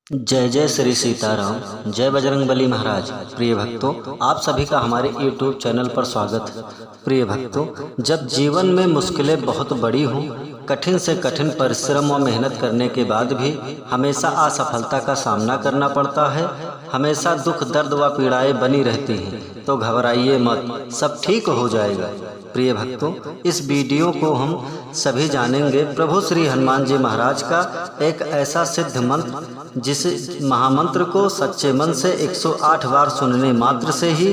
जय जय श्री सीताराम, जय बजरंगबली महाराज। प्रिय भक्तों, आप सभी का हमारे YouTube चैनल पर स्वागत है। प्रिय भक्तों, जब जीवन में मुश्किलें बहुत बड़ी हों, कठिन से कठिन परिश्रम और मेहनत करने के बाद भी हमेशा असफलता का सामना करना पड़ता है, हमेशा दुख दर्द व पीड़ाएं बनी रहती हैं, तो घबराइए मत, सब ठीक हो जाएगा। प्रिय भक्तों, इस वीडियो को हम सभी जानेंगे प्रभु श्री हनुमान जी महाराज का एक ऐसा सिद्ध मंत्र जिस महामंत्र को सच्चे मन से 108 बार सुनने मात्र से ही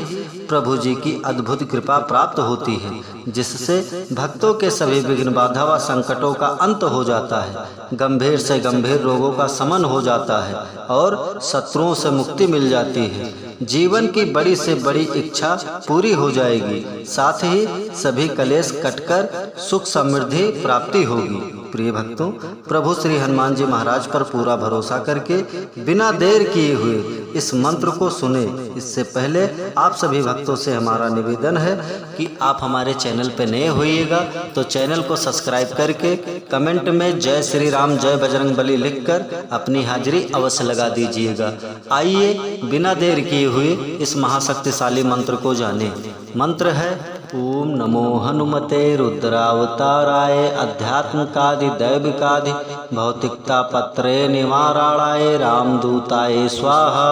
प्रभु जी की अद्भुत कृपा प्राप्त होती है, जिससे भक्तों के सभी विघ्न बाधा व संकटों का अंत हो जाता है, गंभीर से गंभीर रोगों का शमन हो जाता है और शत्रुओं से मुक्ति मिल जाती है। जीवन की बड़ी से बड़ी इच्छा पूरी हो जाएगी, साथ ही सभी कलेश कटकर सुख समृद्धि प्राप्ति होगी। प्रिय भक्तों, प्रभु श्री हनुमान जी महाराज पर पूरा भरोसा करके बिना देर किए हुए इस मंत्र को सुने। इससे पहले आप सभी भक्तों से हमारा निवेदन है कि आप हमारे चैनल पर नए होइएगा तो चैनल को सब्सक्राइब करके कमेंट में जय श्री राम जय बजरंगबली लिखकर अपनी हाजिरी अवश्य लगा दीजिएगा। आइए बिना देर किए हुए इस महाशक्तिशाली मंत्र को जानें। मंत्र है ओम नमो हनुमते रुद्रावताराय अध्यात्मकादि दैविकादि भौतिकता पत्रे निवाराणाय रामदूताय स्वाहा।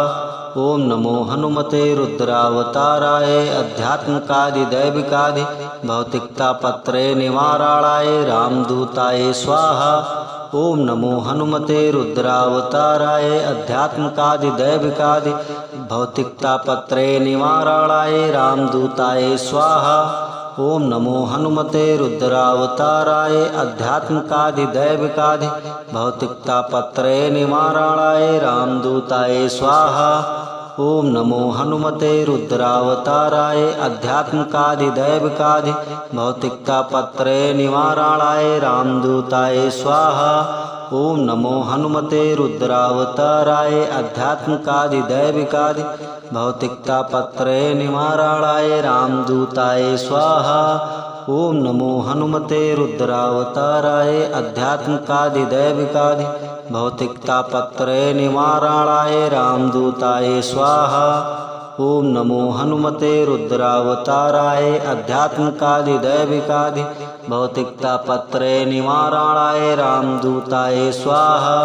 ओम नमो हनुमते रुद्रावताराय अध्यात्मकादि दैविकादि भौतिकता पत्रे निवाराणाय रामदूताय स्वाहा। ओम नमो हनुमते रुद्रावताराय अध्यात्मकादि दैविकादि भौतिकता पत्रे निवाराणाय रामदूताय स्वाहा। ओम नमो हनुमते रुद्रावताराय अध्यात्मकादि दैविकादि भौतिकता पत्रे निवाराणाय रामदूताय स्वाहा। ओम नमो हनुमते रुद्रावताराय अध्यात्मकादि दैविकादि भौतिकता पत्रे निवाराणाय रामदूताय स्वाहा। ओम नमो हनुमते रुद्रावताराय अध्यात्मकादि दैविकादि भौतिकता पत्रे निवाराणाय रामदूताय स्वाहा। ओम नमो हनुमते रुद्रावताराय अध्यात्मकादि दैविकादि भौतिकता पत्रे निवाराणाय रामदूताय स्वाहा। ओम नमो हनुमते रुद्रावताराय अध्यात्मकादि दैविकादि भौतिकता पत्रे निवाराणाय रामदूताय स्वाहा।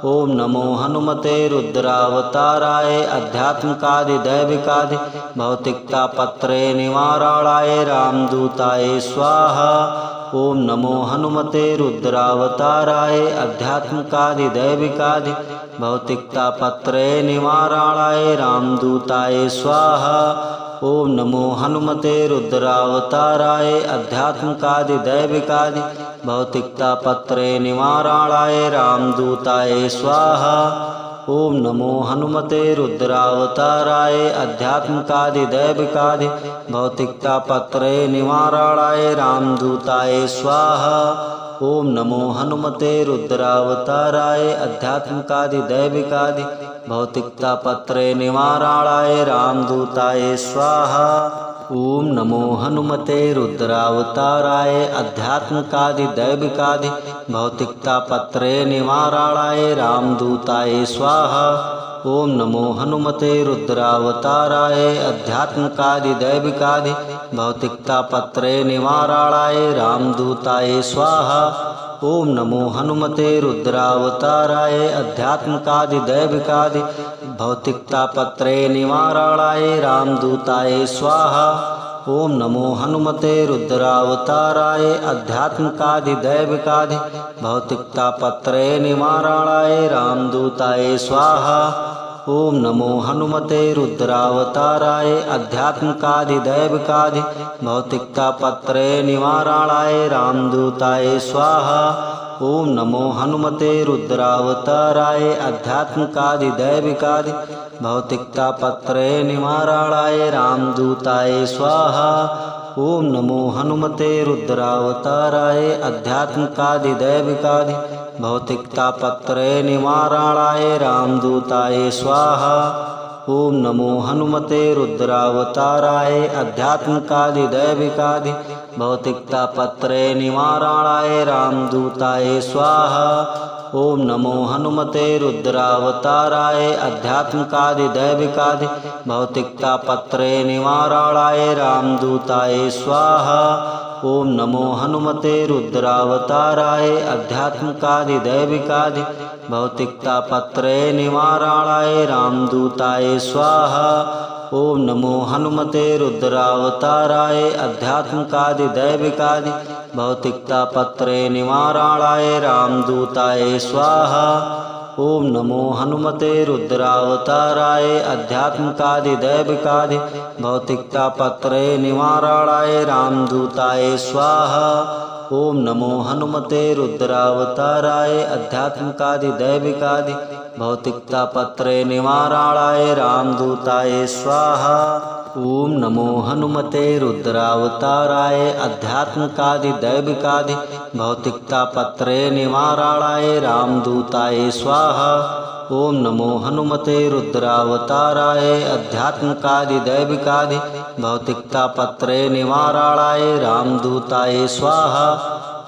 ओम नमो हनुमते रुद्रावताराय अध्यात्मकादि दैविकादि भौतिकता पत्रे निवाराणाय रामदूताय स्वाहा। ओम नमो हनुमते रुद्रावताराय अध्यात्मकादि दैविकादि भौतिकता पत्रे निवाराणाय रामदूताय स्वाहा। ओम नमो हनुमते रुद्रावताराय अध्यात्मकादि दैविकादि भौतिकता पत्रे निवाराणाय रामदूताय स्वाहा। ओम नमो हनुमते रुद्रावताराय अध्यात्मकादि दैविकादि भौतिकता पत्रे निवाराणाय रामदूताय स्वाहा। ओम नमो हनुमते रुद्रावताराय अध्यात्मकादि दैविकादि भौतिकता पत्रे निवाराणाय रामदूताय स्वाहा। ओम नमो हनुमते रुद्रावताराय अध्यात्मकादि दैविकादि भौतिकता पत्रे निवाराणाय रामदूताय स्वाहा। ओम नमो हनुमते रुद्रावताराय अध्यात्मकादि दैविकादि भौतिकता पत्रे निवाराणाय रामदूताय स्वाहा। ओम नमो हनुमते रुद्रावताराय अध्यात्मकादि दैविकादि भौतिकता पत्रे निवाराणाय रामदूताय स्वाहा। ओम नमो हनुमते रुद्रावताराय अध्यात्मकादि दैविकादि भौतिकता पत्रे निवाराणाय रामदूताय स्वाहा। ओम नमो हनुमते रुद्रावताराय अध्यात्मकादि दैविकादि भौतिकता पत्रे निवाराणाय रामदूताय स्वाहा। ओम नमो हनुमते रुद्रावताराय अध्यात्मकादि दैविकादि भौतिकता पत्रे निवाराणाय रामदूताय स्वाहा। ओम नमो हनुमते रुद्रावताराय अध्यात्मकादि दैविकादि भौतिकता पत्रे निवाराणाय रामदूताय स्वाहा। ओम नमो हनुमते रुद्रावताराय अध्यात्मकादि दैविकादि भौतिकता पत्रे निवाराणाय रामदूताय स्वाहा। ओम नमो हनुमते रुद्रावताराय अध्यात्मकादिदैविकादि भौतिकतापत्रे निवारणाय रामदूताय स्वाहा। ओम नमो हनुमते रुद्रावताराय अध्यात्मकादिदैविकादि भौतिकतापत्रे निवारणाय रामदूताय स्वाहा। ओम नमो हनुमते रुद्रावताराय अध्यात्मकादिदैविकादि भौतिकतापत्रे निवारणाय रामदूताय स्वाहा। ओम नमो हनुमते रुद्रावताराय अध्यात्मकादिदैविकादि भौतिकतापत्रे निवारणाय रामदूताय स्वाहा। ओम नमो हनुमते रुद्रावताराय अध्यात्मकादिदैविकादि भौतिकतापत्रे निवारणाय रामदूताय स्वाहा। ओम नमो हनुमते रुद्रावताराय अध्यात्मकादिदैविकादि भौतिकतापत्रे निवारणाय रामदूताय स्वाहा। ओम नमो हनुमते रुद्रावताराय अध्यात्मकादिदैविकादि भौतिकतापत्रे निवारणाय रामदूताय स्वाहा।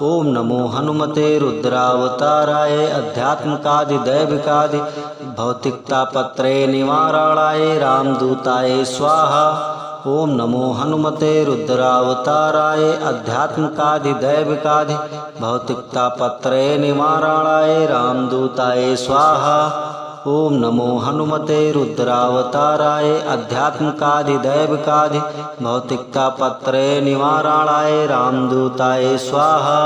ओम नमो हनुमते रुद्रावताराय अध्यात्मकादिदैविकादि भौतिकतापत्रे निवारणाय रामदूताय स्वाहा। ओम नमो हनुमते रुद्रावताराय अध्यात्मकादिदैविकादि भौतिकतापत्रे निवारणाय रामदूताय स्वाहा। ओम नमो हनुमते रुद्रावताराय अध्यात्मकादिदैविकादि भौतिकतापत्रे निवारणाय रामदूताय स्वाहा।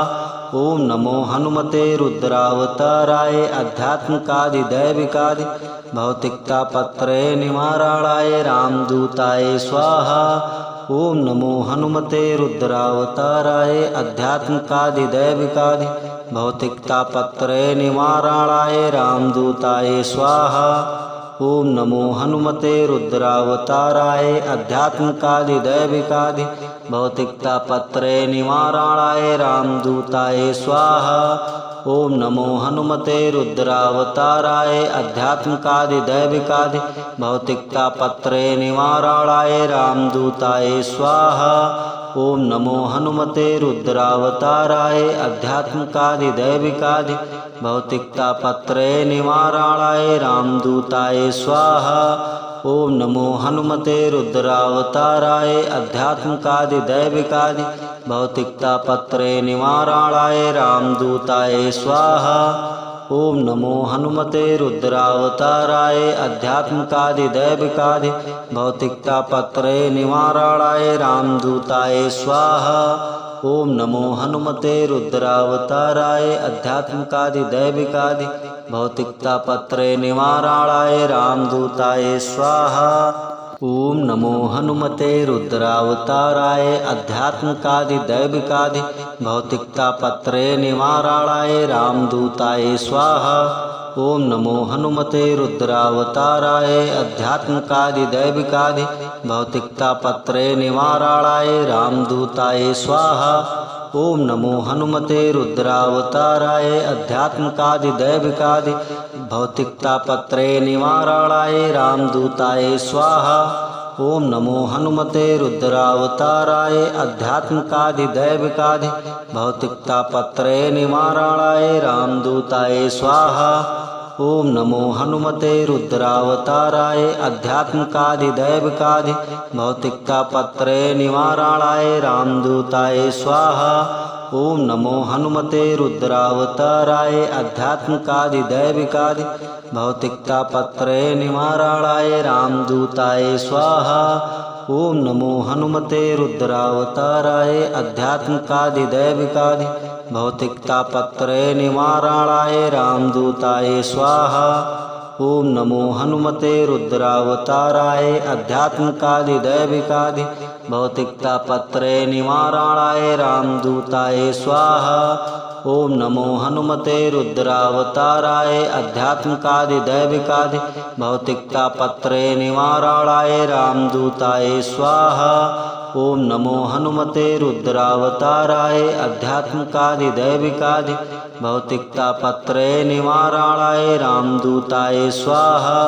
ओम नमो हनुमते रुद्रावताराय अध्यात्मकादिदैविकादि भौतिकतापत्रे निवारणाय रामदूताय स्वाहा। ओम नमो हनुमते रुद्रावताराय अध्यात्मकादिदैविकादि भौतिकतापत्रे निवारणाय रामदूताय स्वाहा। ओम नमो हनुमते रुद्रावताराय अध्यात्मकादिदैविकादि भौतिकतापत्रे निवारणाय रामदूताय स्वाहा। ओम नमो हनुमते रुद्रावताराय अध्यात्मकादिदैविकादि भौतिकतापत्रे निवारणाय रामदूताय स्वाहा। ओम नमो हनुमते रुद्रावताराय अध्यात्मकादिदैविकादि भौतिकतापत्रे निवारणाय रामदूताय स्वाहा। ओम नमो हनुमते रुद्रावताराय अध्यात्मकादिदैविकादि भौतिकतापत्रे निवारणाय रामदूताय स्वाहा। ओम नमो हनुमते रुद्रावताराय अध्यात्मकादिदैविकादि भौतिकतापत्रे निवारणाय रामदूताय स्वाहा। ओम नमो हनुमते रुद्रावताराय अध्यात्मकादिदैविकादि भौतिकतापत्रे निवारणाय रामदूताय स्वाहा। ओम नमो हनुमते रुद्रावताराय अध्यात्मकादिदैविकादि भौतिकतापत्रे निवारणाय रामदूताय स्वाहा। ओम नमो हनुमते रुद्रावताराय अध्यात्मकादिदैविकादि भौतिकतापत्रे निवारणाय रामदूताय स्वाहा। ओम नमो हनुमते रुद्रावताराय अध्यात्मकादिदैविकादि भौतिकतापत्रे निवारणाय रामदूताय स्वाहा। ओम नमो हनुमते रुद्रावताराय अध्यात्मकादिदैविकादि भौतिकतापत्रे निवारणाय रामदूताय स्वाहा। ओम नमो हनुमते रुद्रावताराय अध्यात्मकादिदैविकादि भौतिकतापत्रे निवारणाय रामदूताय स्वाहा। ओम नमो हनुमते रुद्रावताराय अध्यात्मकादिदैविकादि भौतिकतापत्रे निवारणाय रामदूताय स्वाहा। ओम नमो हनुमते रुद्रावताराय अध्यात्मकादिदैविकादि भौतिकतापत्रे निवारणाय रामदूताय स्वाहा। ओम नमो हनुमते रुद्रावताराय अध्यात्मकादिदैविकादि भौतिकतापत्रे निवारणाय रामदूताय स्वाहा। ओम नमो हनुमते रुद्रावताराय अध्यात्मकादिदैविकादि भौतिकतापत्रे निवारणाय रामदूताय स्वाहा। ओम नमो हनुमते रुद्रावताराय अध्यात्मकादिदैविकादि भौतिकतापत्रे निवारणाय रामदूताय स्वाहा।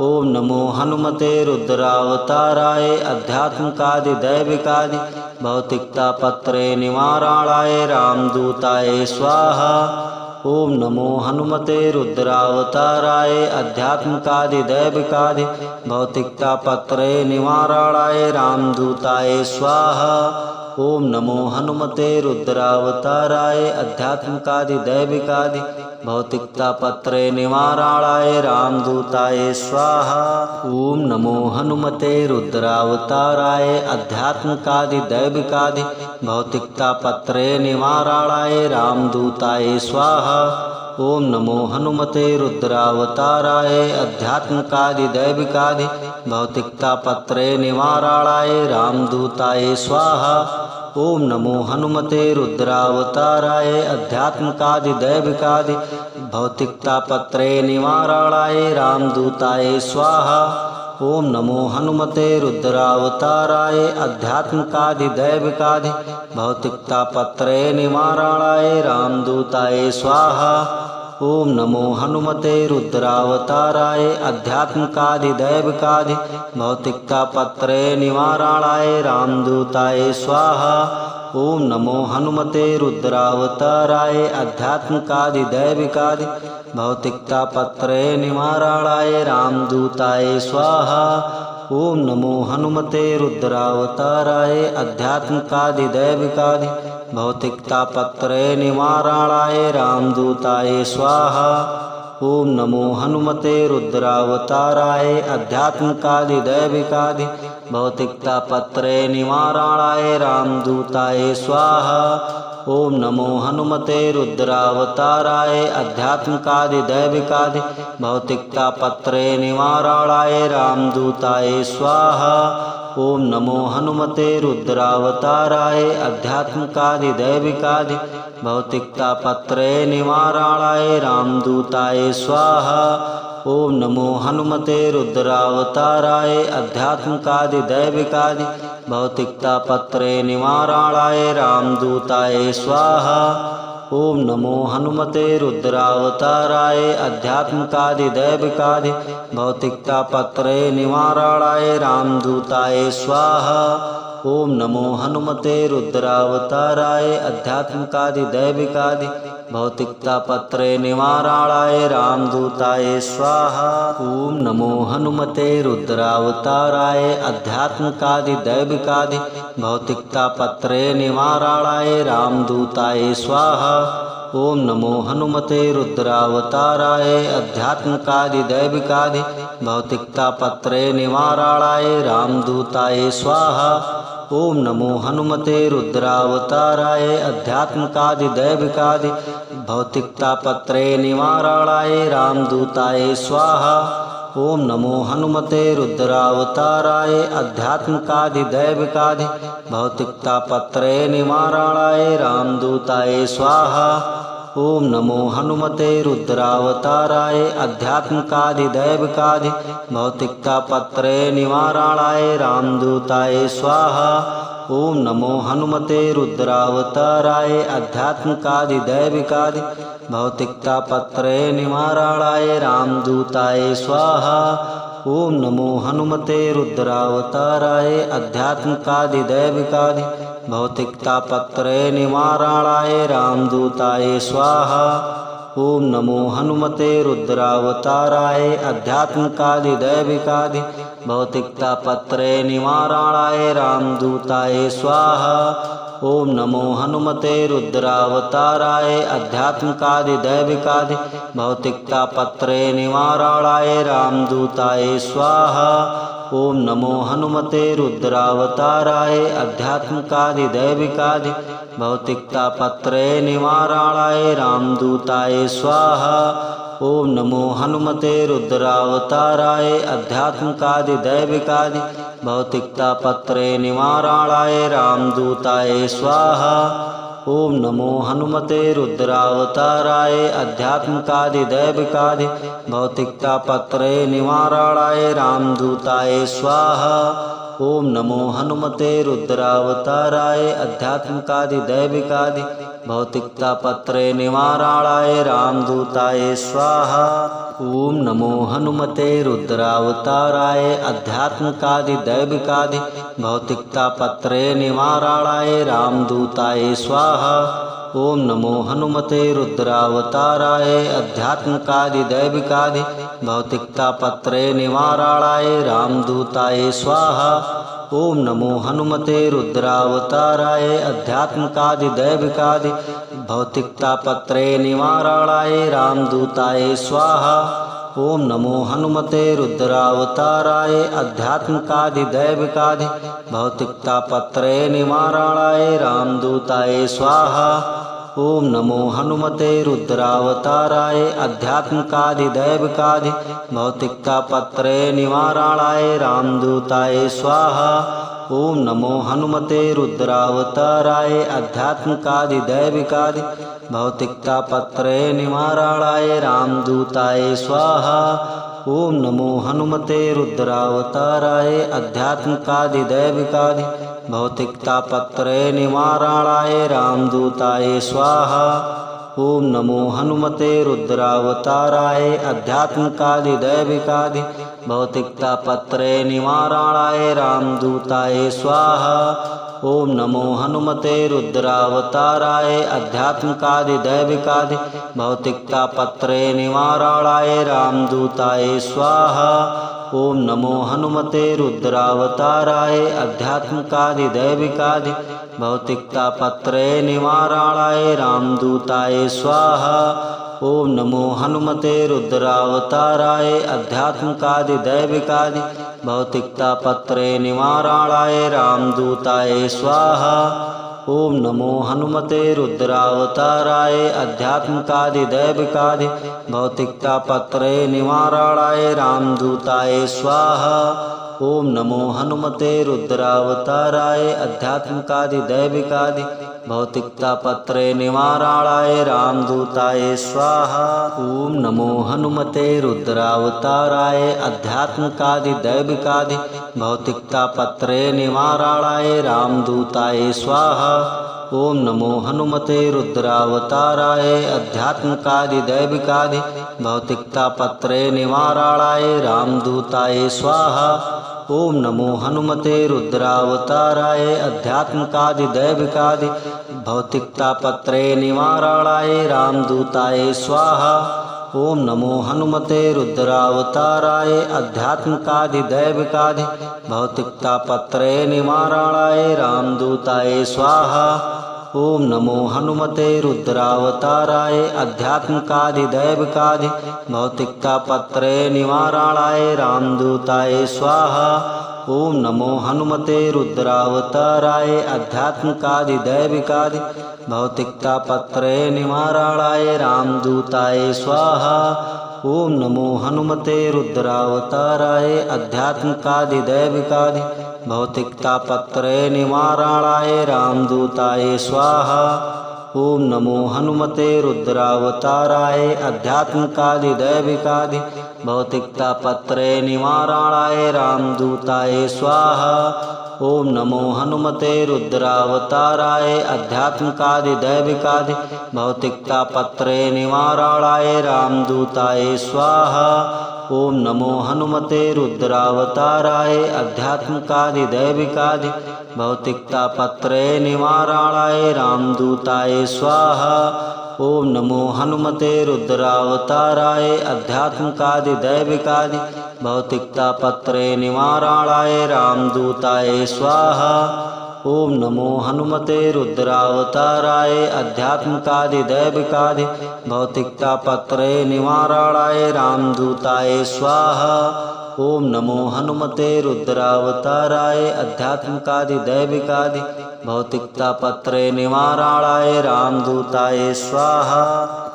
ओम नमो हनुमते रुद्रावताराय अध्यात्मकादिदैविकादि भौतिकतापत्रे निवारणाय रामदूताय स्वाहा। ओम नमो हनुमते रुद्रावताराय अध्यात्मकादिदैविकादि भौतिकतापत्रय निवारणाय रामदूताय स्वाहा। ओम नमो हनुमते रुद्रावताराय अध्यात्मकादिदैविकादि भौतिकतापत्रय निवारणाय रामदूताय स्वाहा। ओम नमो हनुमते रुद्रावताराय अध्यात्मकादिदैविकादि भौतिकतापत्रय निवारणाय रामदूताय स्वाहा। ओम नमो हनुमते रुद्रावताराय अध्यात्मकादिदैविकादि भौतिकतापत्रय निवारणाय रामदूताय स्वाहा। ओम नमो हनुमते रुद्रावताराय अध्यात्मकादिदैविकादि भौतिकतापत्रय निवारणाय रामदूताय स्वाहा। ओम नमो हनुमते रुद्रावताराय अध्यात्मकादिदैविकादि भौतिकतापत्रय निवारणाय रामदूताय स्वाहा। ओम नमो हनुमते रुद्रावताराय अध्यात्मकादिदैविकादि भौतिकतापत्रय निवारणाय रामदूताय स्वाहा। ओम नमो हनुमते रुद्रावताराय अध्यात्मकादिदैविकादि भौतिकतापत्रय निवारणाय रामदूताय स्वाहा। ओम नमो हनुमते रुद्रावताराय अध्यात्मकादिदैविकादि भौतिकतापत्रय निवारणाय रामदूताय स्वाहा। ओम नमो हनुमते रुद्रावताराय अध्यात्मकादिदैविकादि भौतिकतापत्रय निवारणाय रामदूताय स्वाहा। ओम नमो हनुमते रुद्रावताराय अध्यात्मकादिदैविकादि भौतिकतापत्रय निवारणाय रामदूताय स्वाहा। ओम नमो हनुमते रुद्रावताराय अध्यात्मकादिदैविकादि भौतिकतापत्रय निवारणाय रामदूताय स्वाहा। ओम नमो हनुमते रुद्रावताराय अध्यात्मकादिदैविकादि भौतिकतापत्रय निवारणाय रामदूताय स्वाहा। ओम नमो हनुमते रुद्रावताराय अध्यात्मकादिदैविकादि भौतिकतापत्रय निवारणाय रामदूताय स्वाहा। ओम नमो हनुमते रुद्रावताराय अध्यात्मकादिदैविकादि भौतिकतापत्रय निवारणाय रामदूताय स्वाहा। ओम नमो हनुमते रुद्रावताराय अध्यात्मकादिदैविकादि भौतिकतापत्रय निवारणाय रामदूताय स्वाहा। ओम नमो हनुमते रुद्रावताराय अध्यात्मकादिदैविकादि भौतिकतापत्रय निवारणाय रामदूताय स्वाहा। ओम नमो हनुमते रुद्रावताराय अध्यात्मकादिदैविकादि भौतिकतापत्रय निवारणाय रामदूताय स्वाहा। ओम नमो हनुमते रुद्रावताराय अध्यात्मकादिदैविकादि भौतिकतापत्रय निवारणाय रामदूताय स्वाहा। ओम नमो हनुमते रुद्रावताराय अध्यात्मकादिदैविकादि भौतिकतापत्रय निवारणाय रामदूताय स्वाहा। ओम नमो हनुमते रुद्रावताराय अध्यात्मकादिदैविकादि भौतिकतापत्रय निवारणाय रामदूताय स्वाहा। ओम नमो हनुमते रुद्रावताराय अध्यात्मकादिदैविकादि भौतिकतापत्रय निवारणाय रामदूताय स्वाहा। ओम नमो हनुमते रुद्रावताराय अध्यात्मकादिदैविकादि भौतिकतापत्रय निवारणाय रामदूताय स्वाहा। ओम नमो हनुमते रुद्रावताराय अध्यात्मकादिदैविकादि भौतिकतापत्रय निवारणाय रामदूताय स्वाहा। ओम नमो हनुमते रुद्रावताराय अध्यात्मकादिदैविकादि भौतिकतापत्रय निवारणाय रामदूताय स्वाहा। ओम नमो हनुमते रुद्रावताराय अध्यात्मकादिदैविकादि भौतिकतापत्रय निवारणाय रामदूताय स्वाहा। ओम नमो हनुमते रुद्रावताराय अध्यात्मकादिदैविकादि भौतिकतापत्रय निवारणाय रामदूताय स्वाहा। ओम नमो हनुमते रुद्रावताराय अध्यात्मकादिदैविकादि भौतिकतापत्रय निवारणाय रामदूताय स्वाहा। ओम नमो हनुमते रुद्रावताराय अध्यात्मकादिदैविकादि भौतिकतापत्रय निवारणाय रामदूताय स्वाहा। ओम नमो हनुमते रुद्रावताराय अध्यात्मकादिदैविकादि भौतिकतापत्रय निवारणाय रामदूताय स्वाहा। ओम नमो हनुमते रुद्रावताराय अध्यात्मकादिदैविकादि भौतिकतापत्रय निवारणाय रामदूताय स्वाहा। ओम नमो हनुमते रुद्रावताराय अध्यात्मकादिदैविकादि भौतिकतापत्रय निवारणाय रामदूताय स्वाहा। ओम नमो हनुमते रुद्रावताराय अध्यात्मकादिदैविकादि भौतिकतापत्रय निवारणाय रामदूताय स्वाहा। ओम नमो हनुमते रुद्रावताराय अध्यात्मकादिदैविकादि भौतिकतापत्रय निवारणाय रामदूताय स्वाहा। ओम नमो हनुमते रुद्रावताराय अध्यात्मकादिदैविकादि भौतिकतापत्रय निवारणाय रामदूताय स्वाहा। ओम नमो हनुमते रुद्रावताराय अध्यात्मकादिदैविकादि भौतिकतापत्रय निवारणाय रामदूताय स्वाहा। ओम नमो हनुमते रुद्रावताराय अध्यात्मकादिदैविकादि भौतिकतापत्रय निवारणाय रामदूताय स्वाहा। ओम नमो हनुमते रुद्रावताराय अध्यात्मकादिदैविकादि भौतिकतापत्रय निवारणाय रामदूताय स्वाहा। ओम नमो हनुमते रुद्रावताराय अध्यात्मकादिदैविकादि भौतिकतापत्रय निवारणाय रामदूताय स्वाहा। ओम नमो हनुमते रुद्रावताराय अध्यात्मकादिदैविकादि भौतिकतापत्रय निवारणाय रामदूताय स्वाहा। ओम नमो हनुमते रुद्रावताराय अध्यात्मकादिदैविकादि भौतिकतापत्रय निवारणाय रामदूताय स्वाहा। ओम नमो हनुमते रुद्रावताराय अध्यात्मकादिदैविकादि भौतिकतापत्रय निवारणाय रामदूताय स्वाहा। ओम नमो हनुमते रुद्रावताराय अध्यात्मकादिदैविकादि भौतिकतापत्रय निवारणाय रामदूताय स्वाहा। ओम नमो हनुमते रुद्रावताराय अध्यात्मकादिदैविकादि भौतिकतापत्रय निवारणाय रामदूताय स्वाहा। ओम नमो हनुमते रुद्रावताराय अध्यात्मकादिदैविकादि भौतिकतापत्रय निवारणाय रामदूताय स्वाहा। ओम नमो हनुमते रुद्रावताराय अध्यात्मकादिदैविकादि भौतिकतापत्रय निवारणाय रामदूताय स्वाहा। ओम नमो हनुमते रुद्रावताराय अध्यात्मकादिदैविकादि भौतिकतापत्रय निवारणाय रामदूताय स्वाहा। ओम नमो हनुमते रुद्रावताराय अध्यात्मकादिदैविकादि भौतिकतापत्रय निवारणाय रामदूताय स्वाहा। ओम नमो हनुमते रुद्रावताराय अध्यात्मकादिदैविकादि भौतिकतापत्रय निवारणाय रामदूताय स्वाहा। ओम नमो हनुमते रुद्रावताराय अध्यात्मकादिदैविकादि भौतिकतापत्रय निवारणाय रामदूताय स्वाहा। ओम नमो हनुमते रुद्रावताराय अध्यात्मकादिदैविकादि भौतिकतापत्रय निवारणाय रामदूताय स्वाहा। ओम नमो हनुमते रुद्रावताराय अध्यात्मकादिदैविकादि भौतिकतापत्रय निवारणाय रामदूताय स्वाहा। ओम नमो हनुमते रुद्रावताराय अध्यात्मकादिदैविकादि भौतिकतापत्रय निवारणाय रामदूताय स्वाहा। ओम नमो हनुमते रुद्रावताराय अध्यात्मकादिदैविकादि भौतिकतापत्रय निवारणाय रामदूताय स्वाहा।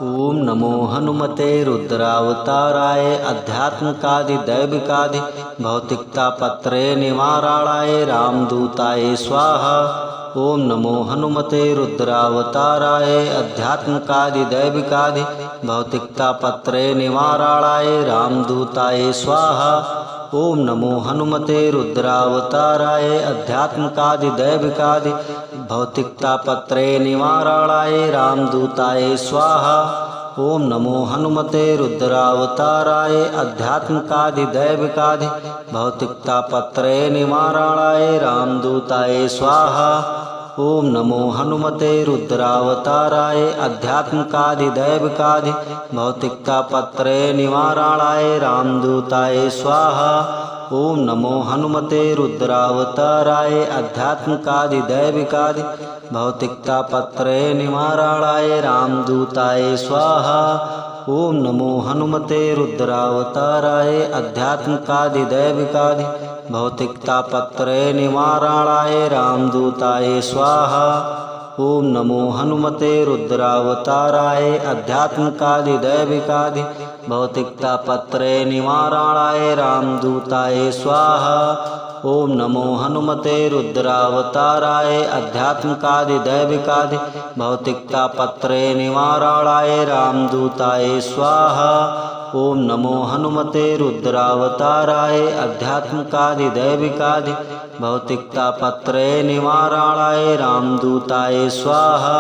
ओम नमो हनुमते रुद्रावताराय अध्यात्मकादिदैविकादि भौतिकतापत्रय निवारणाय रामदूताय स्वाहा। ओम नमो हनुमते रुद्रावताराय अध्यात्मकादिदैविकादि भौतिकतापत्रय निवारणाय रामदूताय स्वाहा। ओम नमो हनुमते रुद्रावताराय अध्यात्मकादिदैविकादि भौतिकतापत्रय निवारणाय रामदूताय स्वाहा। ओम नमो हनुमते रुद्रावताराय अध्यात्मकादिदैविकादि भौतिकतापत्रय निवारणाय रामदूताय स्वाहा। ओम नमो हनुमते रुद्रावताराय अध्यात्मकादिदैविकादि भौतिकतापत्रय निवारणाय रामदूताय स्वाहा। ओम नमो हनुमते रुद्रावताराय अध्यात्मकादिदैविकादि भौतिकतापत्रय निवारणाय रामदूताय स्वाहा। ओम नमो हनुमते रुद्रावताराय अध्यात्मकादिदैविकादि भौतिकतापत्रय निवारणाय रामदूताय स्वाहा। ओम नमो हनुमते रुद्रावताराय अध्यात्मकादिदैविकादि भौतिकतापत्रय निवारणाय रामदूताय स्वाहा। ओम नमो हनुमते रुद्रावताराय अध्यात्मकादिदैविकादि भौतिकतापत्रय निवारणाय रामदूताय स्वाहा। ओम नमो हनुमते रुद्रावताराय अध्यात्मकादिदैविकादि भौतिकतापत्रय निवारणाय रामदूताय स्वाहा।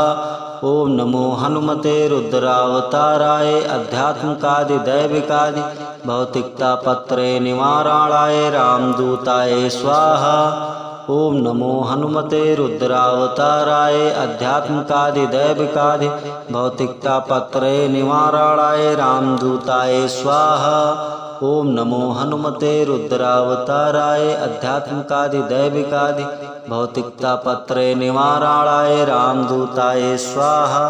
ओम नमो हनुमते रुद्रावताराय अध्यात्मकादिदैविकादि भौतिकतापत्रय निवारणाय रामदूताय स्वाहा। ओम नमो हनुमते रुद्रावताराय अध्यात्मकादिदैविकादि भौतिकतापत्रय निवारणाय रामदूताय स्वाहा। ओम नमो हनुमते रुद्रावताराय अध्यात्मकादिदैविकादि भौतिकतापत्रय निवारणाय रामदूताय स्वाहा।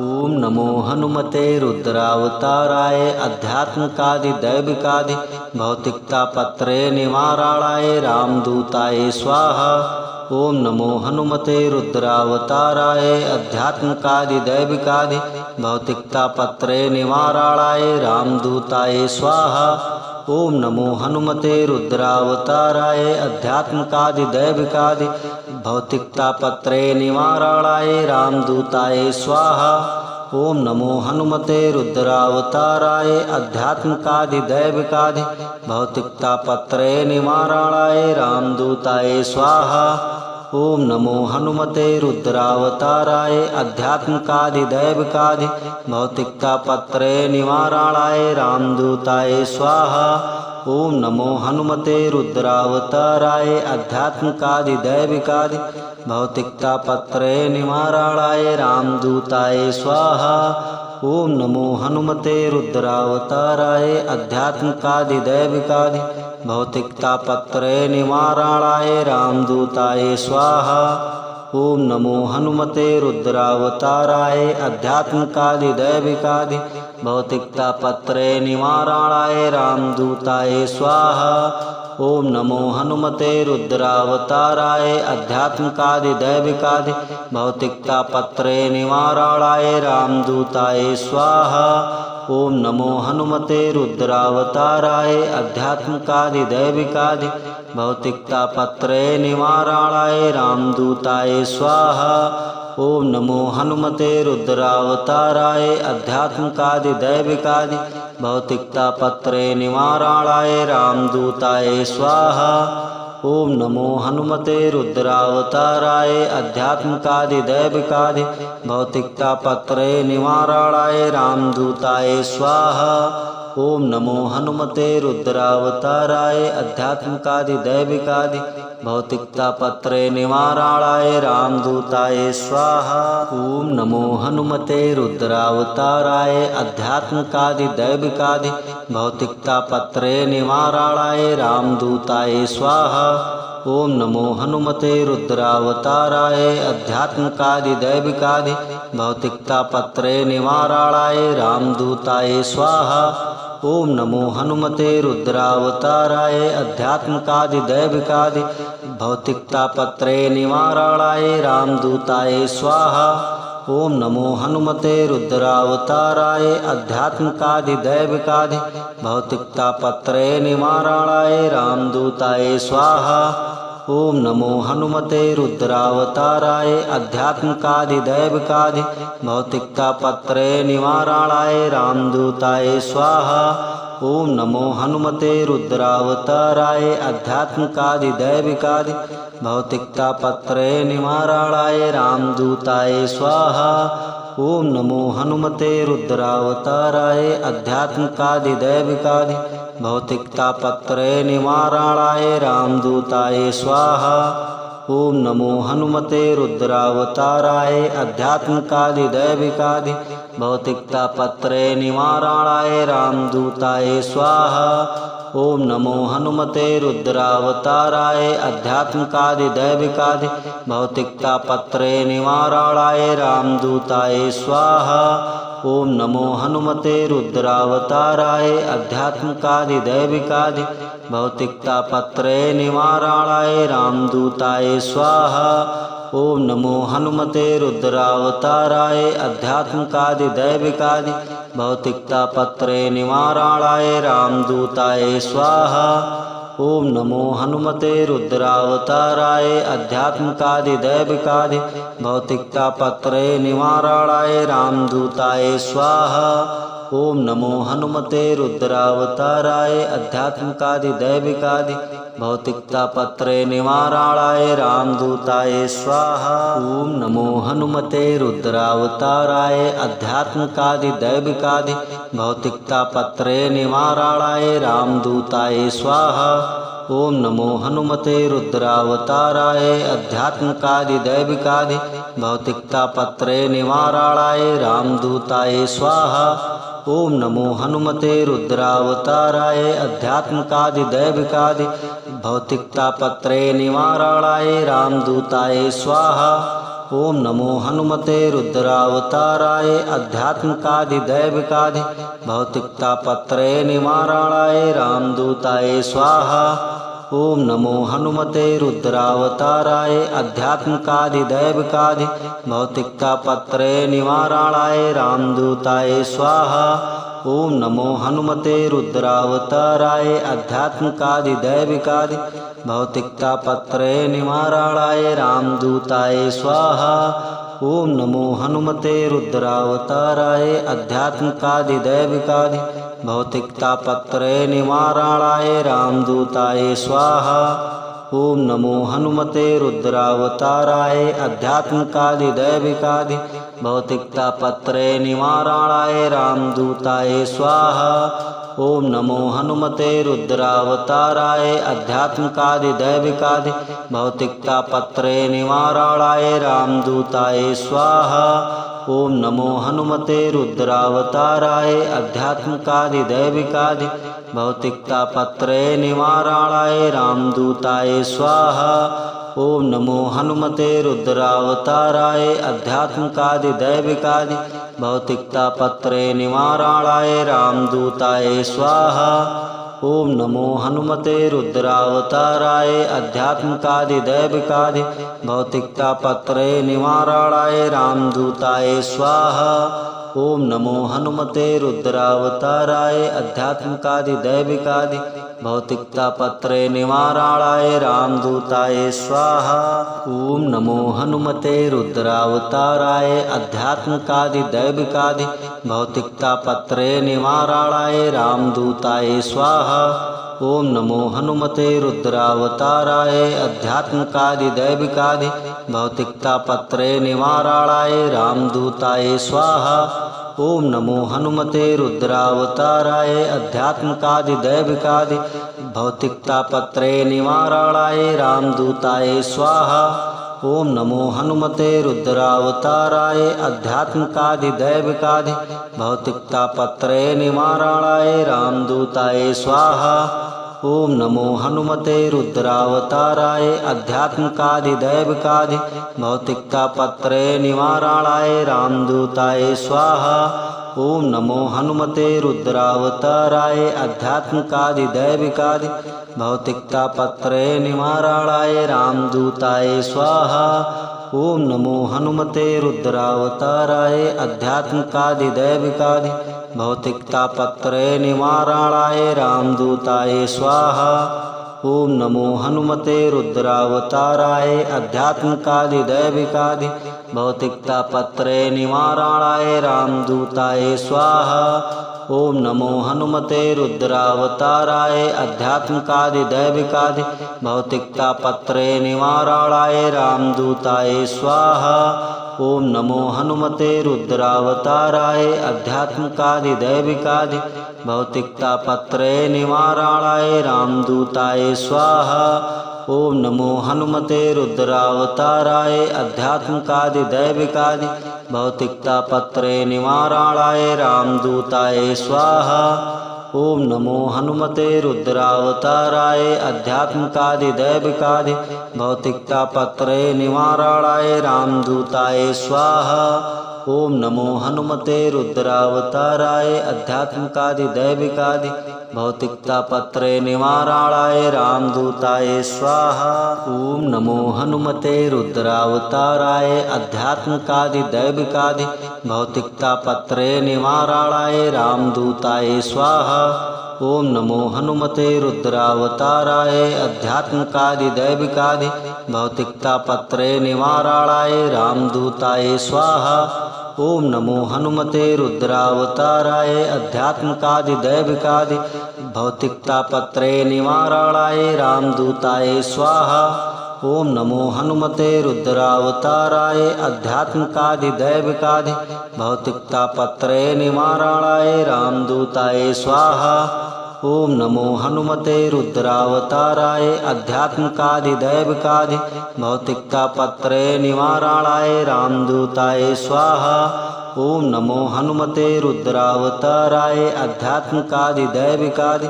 ओम नमो हनुमते रुद्रावताराय अध्यात्मकादिदैविकादि भौतिकतापत्रय निवारणाय रामदूताय स्वाहा। ओम नमो हनुमते रुद्रावताराय अध्यात्मकादिदैविकादि भौतिकतापत्रय निवारणाय रामदूताय स्वाहा। ओम नमो हनुमते रुद्रावताराय अध्यात्मकादिदैविकादि भौतिकतापत्रय निवारणाय रामदूताय स्वाहा। ओम नमो हनुमते रुद्रावताराय अध्यात्मकादिदैविकादि भौतिकतापत्रय निवारणाय रामदूताय स्वाहा। ओम नमो हनुमते रुद्रावताराय अध्यात्मकादिदैविकादि भौतिकतापत्रय निवारणाय रामदूताय स्वाहा। ओम नमो हनुमते रुद्रावताराय अध्यात्मकादिदैविकादि भौतिकतापत्रय निवारणाय रामदूताय स्वाहा। ओम नमो हनुमते रुद्रावताराय अध्यात्मकादिदैविकादि भौतिकतापत्रय निवारणाय रामदूताय स्वाहा। ओम नमो हनुमते रुद्रावताराय अध्यात्मकादिदैविकादि भौतिकतापत्रय निवारणाय रामदूताय स्वाहा। ओम नमो हनुमते रुद्रावताराय अध्यात्मकादिदैविकादि भौतिकतापत्रय निवारणाय रामदूताय स्वाहा। ओम नमो हनुमते रुद्रावताराय अध्यात्मकादिदैविकादि भौतिकतापत्रय निवारणाय रामदूताय स्वाहा। ओम नमो हनुमते रुद्रावताराय अध्यात्मकादिदैविकादि भौतिकतापत्रय निवारणाय रामदूताय स्वाहा। ओम नमो हनुमते रुद्रावताराय अध्यात्मकादिदैविकादि भौतिकतापत्रय निवारणाय रामदूताय स्वाहा। ओम नमो हनुमते रुद्रावताराय अध्यात्मकादिदैविकादि भौतिकतापत्रय निवारणाय रामदूताय स्वाहा। ओम नमो हनुमते रुद्रावताराय अध्यात्मकादिदैविकादि भौतिकतापत्रय निवारणाय रामदूताय स्वाहा। ओम नमो हनुमते रुद्रावताराय अध्यात्मकादिदैविकादि भौतिकतापत्रय निवारणाय रामदूताय स्वाहा। ओम नमो हनुमते रुद्रावताराय अध्यात्मकादिदैविकादि भौतिकतापत्रय निवारणाय रामदूताय स्वाहा। ओम नमो हनुमते रुद्रावताराय अध्यात्मकादिदैविकादि भौतिकतापत्रय निवारणाय रामदूताय स्वाहा। ओम नमो हनुमते रुद्रावताराय अध्यात्मकादिदैविकादि भौतिकतापत्रय निवारणाय रामदूताय स्वाहा। ओम नमो हनुमते रुद्रावताराय अध्यात्मकादिदैविकादि भौतिकतापत्रय निवारणाय रामदूताय स्वाहा। ओम नमो हनुमते रुद्रावताराय अध्यात्मकादिदैविकादि भौतिकतापत्रय निवारणाय रामदूताय स्वाहा। ओम नमो हनुमते रुद्रावताराय आध्यात्मिकादिदैविकादि भौतिकतापत्रय निवारणाय रामदूताय स्वाहा। ओम नमो हनुमते रुद्रावताराय आध्यात्मिकादिदैविकादि भौतिकतापत्रय निवारणाय रामदूताय स्वाहा। ओम नमो हनुमते रुद्रावताराय आध्यात्मिकादिदैविकादि भौतिकतापत्रय निवारणाय रामदूताय स्वाहा। ओम नमो हनुमते रुद्रावताराय आध्यात्मिकादिदैविकादि भौतिकतापत्रय निवारणाय रामदूताय स्वाहा। ओम नमो हनुमते रुद्रावताराय आध्यात्मिकादिदैविकादि भौतिकतापत्रय निवारणाय रामदूताय स्वाहा। ओम नमो हनुमते रुद्रावताराय आध्यात्मिकादिदैविकादि भौतिकतापत्रय निवारणाय रामदूताय स्वाहा। ओम नमो हनुमते रुद्रावताराय आध्यात्मिकादिदैविकादि भौतिकतापत्रय निवारणाय रामदूताय स्वाहा। ओम नमो हनुमते रुद्रावताराय आध्यात्मिकादिदैविकादि भौतिकतापत्रय निवारणाय रामदूताय स्वाहा। ओम नमो हनुमते रुद्रावताराय आध्यात्मिकादिदैविकादि भौतिकतापत्रय निवारणाय रामदूताय स्वाहा। ओम नमो हनुमते रुद्रावताराय आध्यात्मिकादिदैविकादि भौतिकतापत्रय निवारणाय रामदूताय स्वाहा। ओम नमो हनुमते रुद्रावताराय आध्यात्मिकादिदैविकादि भौतिकतापत्रय निवारणाय रामदूताय स्वाहा। ओम नमो हनुमते रुद्रावताराय आध्यात्मिकादिदैविकादि भौतिकतापत्रय निवारणाय रामदूताय स्वाहा। ओम नमो हनुमते रुद्रावताराय आध्यात्मिकादिदैविकादि भौतिकतापत्रय निवारणाय रामदूताय स्वाहा। ओम नमो हनुमते रुद्रावताराय आध्यात्मिकादिदैविकादि भौतिकतापत्रय निवारणाय रामदूताय स्वाहा। ओम नमो हनुमते रुद्रावताराय आध्यात्मिकादिदैविकादि भौतिकतापत्रय निवारणाय रामदूताय स्वाहा। ओम नमो हनुमते रुद्रावताराय आध्यात्मिकादिदैविकादि भौतिकतापत्रय निवारणाय रामदूताय स्वाहा। ओम नमो हनुमते रुद्रावताराय आध्यात्मिकादिदैविकादि भौतिकतापत्रय निवारणाय रामदूताय स्वाहा। ओम नमो हनुमते रुद्रावताराय आध्यात्मिकादिदैविकादि भौतिकतापत्रय निवारणाय रामदूताय स्वाहा। ओम नमो हनुमते रुद्रावताराय आध्यात्मिकादिदैविकादि भौतिकतापत्रय निवारणाय रामदूताय स्वाहा। ओम नमो हनुमते रुद्रावताराय आध्यात्मिकादिदैविकादि भौतिकतापत्रय निवारणाय रामदूताय स्वाहा। ओम नमो हनुमते रुद्रावताराय आध्यात्मिकादिदैविकादि भौतिकतापत्रय निवारणाय रामदूताय स्वाहा। ओम नमो हनुमते रुद्रावताराय आध्यात्मिकादिदैविकादि भौतिकतापत्रय निवारणाय रामदूताय स्वाहा। ओम नमो हनुमते रुद्रावताराय आध्यात्मिकादिदैविकादि भौतिकतापत्रय निवारणाय रामदूताय स्वाहा। ओम नमो हनुमते रुद्रावताराय आध्यात्मिकादिदैविकादि भौतिकतापत्रय निवारणाय रामदूताय स्वाहा। ओम नमो हनुमते रुद्रावताराय आध्यात्मिकादिदैविकादि भौतिकतापत्रय निवारणाय रामदूताय स्वाहा। ओम नमो हनुमते रुद्रावताराय आध्यात्मिकादिदैविकादि भौतिकतापत्रय निवारणाय रामदूताय स्वाहा। ओम नमो हनुमते रुद्रावताराय आध्यात्मिकादिदैविकादि भौतिकतापत्रय निवारणाय रामदूताय स्वाहा। ओम नमो हनुमते रुद्रावताराय आध्यात्मिकादिदैविकादि भौतिकतापत्रय निवारणाय रामदूताय स्वाहा। ओम नमो हनुमते रुद्रावताराय आध्यात्मिकादिदैविकादि भौतिकतापत्रे निवारणाय रामदूताय स्वाहा। ओम नमो हनुमते रुद्रावताराय अध्यात्मकादि दैविकादि भौतिकतापत्रे निवारणाय रामदूताय स्वाहा। ओम नमो हनुमते रुद्रावताराय अध्यात्मकादि दैविकादि भौतिकतापत्रे निवारणाय रामदूताय स्वाहा। ओम नमो हनुमते रुद्रावताराय अध्यात्मकादि दैविकादि भौतिकतापत्रे निवारणाय रामदूताय स्वाहा। ओम नमो हनुमते रुद्रावताराय अध्यात्मकादि दैविकादि भौतिकतापत्रे निवारणाय रामदूताय स्वाहा। ओम नमो हनुमते रुद्रावताराय अध्यात्मकादि दैविकादि भौतिकतापत्रे निवारणाय रामदूताय स्वाहा। ओम नमो हनुमते रुद्रावताराय अध्यात्मकादि दैविकादि भौतिकतापत्रे निवारणाय रामदूताय स्वाहा। ओम नमो हनुमते रुद्रावताराय अध्यात्मकादि दैविकादि भौतिकतापत्रे निवारणाय रामदूताय स्वाहा। ओम नमो हनुमते रुद्रावताराय अध्यात्मकादि दैविकादि भौतिकतापत्रे निवारणाय रामदूताय स्वाहा। ओम नमो हनुमते रुद्रावताराय अध्यात्मकादि दैविकादि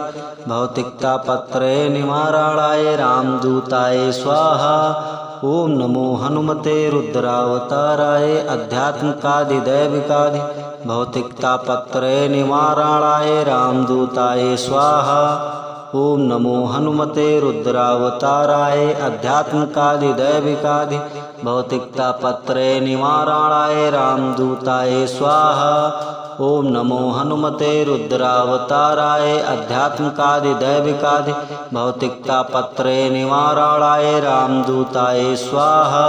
भौतिकतापत्रे निवारणाय रामदूताय स्वाहा। ओम नमो हनुमते रुद्रावताराय अध्यात्मकादि दैविकादि भौतिकतापत्रे निवारणाय रामदूताय स्वाहा। ओम नमो हनुमते रुद्रावताराय अध्यात्मकादि दैविकादि भौतिकतापत्रे निवारणाय रामदूताय स्वाहा। ओम नमो हनुमते रुद्रावताराय अध्यात्मकादि दैविकादि भौतिकतापत्रे निवारणाय रामदूताय स्वाहा।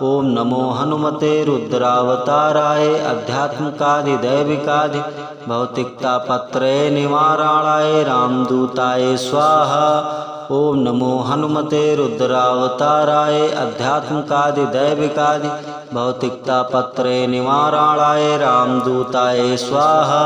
ओम नमो हनुमते रुद्रावताराय अध्यात्मकादि दैविकादि भौतिकतापत्रे निवारणाय रामदूताय स्वाहा। ओम नमो हनुमते रुद्रावताराय अध्यात्मकादि दैविकादि भौतिकतापत्रे निवारणाय रामदूताय स्वाहा।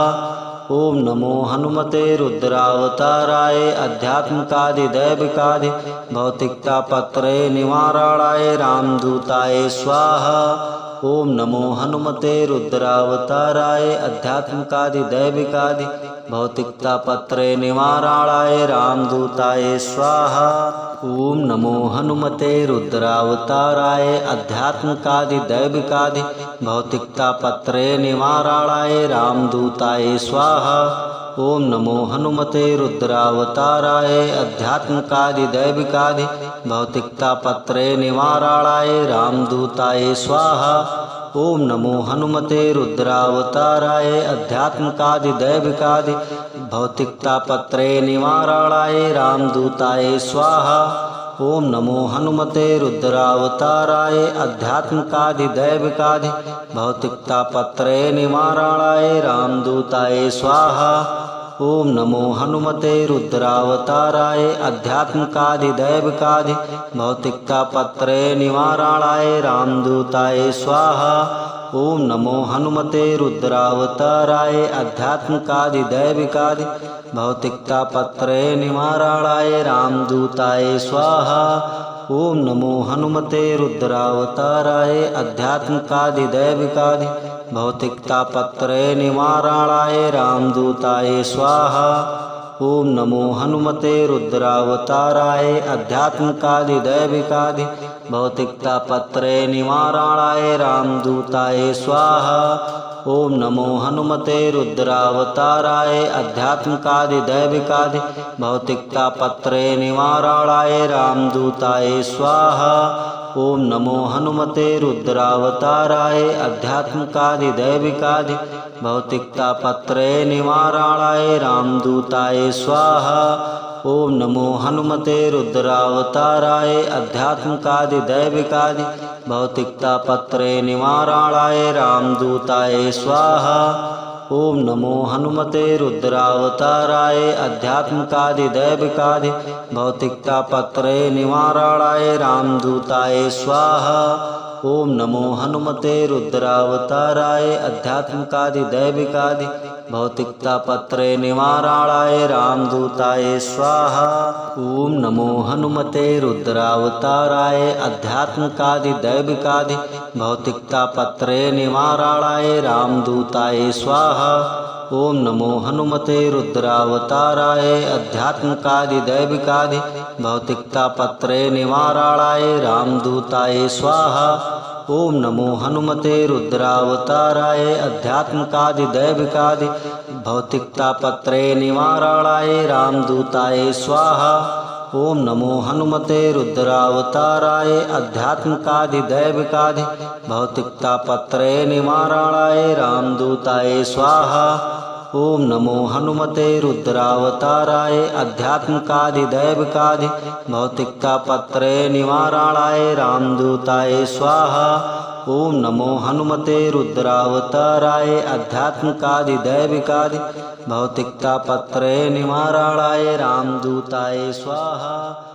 ओम नमो हनुमते रुद्रावताराय अध्यात्मकादि दैविकादि भौतिकतापत्रे निवारणाय रामदूताय स्वाहा। ओम नमो हनुमते रुद्रावताराय अध्यात्मकादि दैविकादि भौतिकतापत्रे निवारणाय रामदूताय स्वाहा। ओम नमो हनुमते रुद्रावताराय अध्यात्मकादि दैविकादि भौतिकतापत्रे निवारणाय रामदूताय स्वाहा। ओम नमो हनुमते रुद्रावताराय अध्यात्मकादि दैविकादि भौतिकतापत्रे निवारणाय रामदूताय स्वाहा। ओम नमो हनुमते रुद्रावताराय अध्यात्मकादि दैविकादि भौतिकतापत्रे निवारणाय रामदूताय स्वाहा। ओम नमो हनुमते रुद्रावताराय अध्यात्मकादि दैविकादि भौतिकतापत्रे निवारणाय रामदूताय स्वाहा। ओम नमो हनुमते रुद्रावताराय अध्यात्मकादि दैविकादि भौतिकतापत्रे निवारणाय रामदूताय स्वाहा। ओम नमो हनुमते रुद्रावताराय अध्यात्मकादि दैविकादि भौतिकतापत्रे निवारणाय रामदूताय स्वाहा। ओम नमो हनुमते रुद्रावताराय अध्यात्मकादि दैविकादि भौतिकतापत्रे निवारणाय रामदूताय स्वाहा। ओम नमो हनुमते रुद्रावताराय अध्यात्मकादि दैविकादि भौतिकतापत्रे निवारणाय रामदूताय स्वाहा। ओम नमो हनुमते रुद्रावताराय अध्यात्मकादि दैविकादि भौतिकतापत्रे निवारणाय रामदूताय स्वाहा। ओम नमो हनुमते रुद्रावताराय अध्यात्मकादि दैविकादि भौतिकतापत्रे निवारणाय रामदूताय स्वाहा। ओम नमो हनुमते रुद्रावताराय अध्यात्मकादि दैविकादि भौतिकतापत्रे निवारणाय रामदूताय स्वाहा। ओम नमो हनुमते रुद्रावताराय अध्यात्मकादि दैविकादि भौतिकतापत्रे निवारणाय रामदूताय स्वाहा। ओम नमो हनुमते रुद्रावताराय अध्यात्मकादि दैविकादि भौतिकतापत्रे निवाराणाय रामदूताय स्वाहा। ओम नमो हनुमते रुद्रावताराय अध्यात्मकादि दैविकादि भौतिकतापत्रे निवाराणाय रामदूताय स्वाहा। ओम नमो हनुमते रुद्रावताराय अध्यात्मकादि दैविकादि भौतिकतापत्रे निवाराणाय रामदूताय स्वाहा। ओम नमो हनुमते रुद्रावताराय अध्यात्मकादि दैविकादि भौतिकतापत्रे निवाराणाय रामदूताय स्वाहा। ओम नमो हनुमते रुद्रावताराय अध्यात्मकादि दैविकादि भौतिकतापत्रे निवाराणाय रामदूताय स्वाहा। ओम नमो हनुमते रुद्रावताराय अध्यात्मकादि दैविकादि भौतिकतापत्रे निवाराणाय रामदूताय स्वाहा। ओम नमो हनुमते रुद्रावताराय अध्यात्मकादि दैविकादि भौतिकतापत्रे निवाराणाय रामदूताय स्वाहा।